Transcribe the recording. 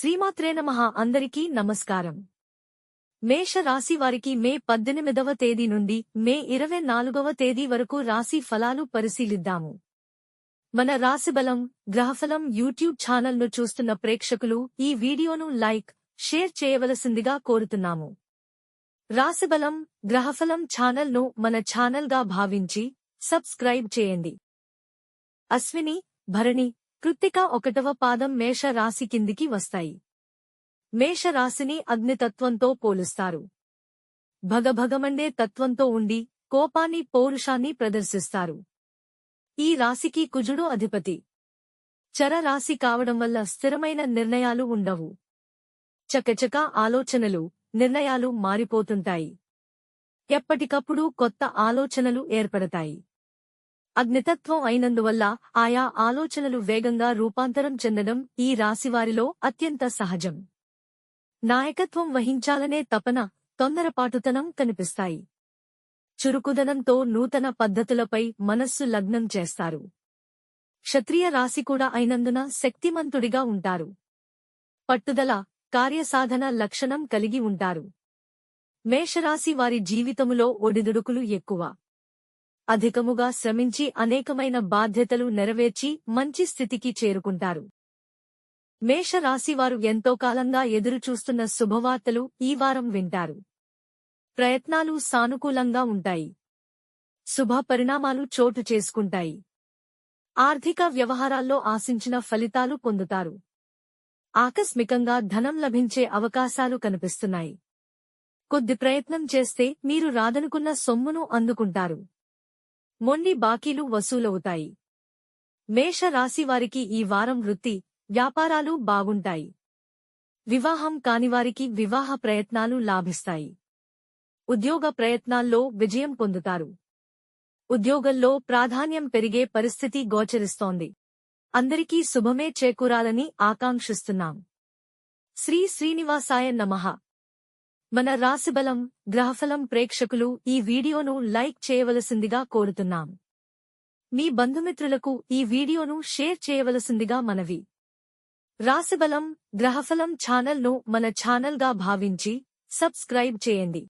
శ్రీమాత్రే నమః. అందరికీ నమస్కారం. మేష రాశి వారికి మే 18వ తేదీ నుండి మే 24వ తేదీ వరకు రాశి ఫలాలు పరిశీలిద్దాము. మన రాశిబలం గ్రహఫలం యూట్యూబ్ ఛానల్ను చూస్తున్న ప్రేక్షకులు ఈ వీడియోను లైక్, షేర్ చేయవలసిందిగా కోరుతున్నాము. రాశిబలం గ్రహఫలం ఛానల్ను మన ఛానల్గా భావించి సబ్స్క్రైబ్ చేయండి. అశ్విని, భరణి, కృత్తిక 1వ పాదం మేష రాశి కిందికి వస్తాయి. మేష రాశిని అగ్నితత్వంతో పోలుస్తారు. భగభగమండే తత్వంతో ఉండి కోపాన్ని, పౌరుషాన్ని ప్రదర్శిస్తారు. ఈ రాశికి కుజుడు అధిపతి. చర రాశి కావడం వల్ల స్థిరమైన నిర్ణయాలు ఉండవు. చకచక ఆలోచనలు, నిర్ణయాలు మారిపోతుంటాయి. ఎప్పటికప్పుడు కొత్త ఆలోచనలు ఏర్పడతాయి. అగ్నితత్వం అయినందువల్ల ఆయా ఆలోచనలు వేగంగా రూపాంతరం చెందడం ఈ రాశివారిలో అత్యంత సహజం. నాయకత్వం వహించాలనే తపన, తొందరపాటుతనం కనిపిస్తాయి. చురుకుదనంతో నూతన పద్ధతులపై మనస్సు లగ్నం చేస్తారు. క్షత్రియ రాశి కూడా అయినందున శక్తిమంతుడిగా ఉంటారు. పట్టుదల, కార్యసాధన లక్షణం కలిగి ఉంటారు. మేషరాశి వారి జీవితములో ఒడిదుడుకులు ఎక్కువ. అధికముగా శ్రమించి అనేకమైన బాధ్యతలు నెరవేర్చి మంచి స్థితికి చేరుకుంటారు. మేషరాశివారు ఎంతో కాలంగా ఎదురుచూస్తున్న శుభవార్తలు ఈ వారం వింటారు. ప్రయత్నాలు సానుకూలంగా ఉంటాయి. శుభ పరిణామాలు చోటు చేసుకుంటాయి. ఆర్థిక వ్యవహారాల్లో ఆశించిన ఫలితాలు పొందుతారు. ఆకస్మికంగా ధనం లభించే అవకాశాలు కనిపిస్తున్నాయి. కొద్ది ప్రయత్నం చేస్తే మీరు రాదనుకున్న సొమ్మును అందుకుంటారు. మొండి బాకీలు వసూలవుతాయి. మేష రాశివారికి ఈ వారం వృత్తి, వ్యాపారాలు బాగుంటాయి. వివాహం కానివారికి వివాహ ప్రయత్నాలు లాభిస్తాయి. ఉద్యోగ ప్రయత్నాల్లో విజయం పొందుతారు. ఉద్యోగంలో ప్రాధాన్యం పెరిగే పరిస్థితి గోచరిస్తోంది. అందరికీ శుభమే చేకూరాలని ఆకాంక్షిస్తున్నాం. శ్రీ శ్రీనివాసాయ నమః. మన రాశిబలం గ్రహఫలం ప్రేక్షకులు ఈ వీడియోను లైక్ చేయవలసిందిగా కోరుతున్నాం. మీ బంధుమిత్రులకు ఈ వీడియోను షేర్ చేయవలసిందిగా మనవి. రాశిబలం గ్రహఫలం ఛానల్ను మన ఛానల్గా భావించి సబ్స్క్రైబ్ చేయండి.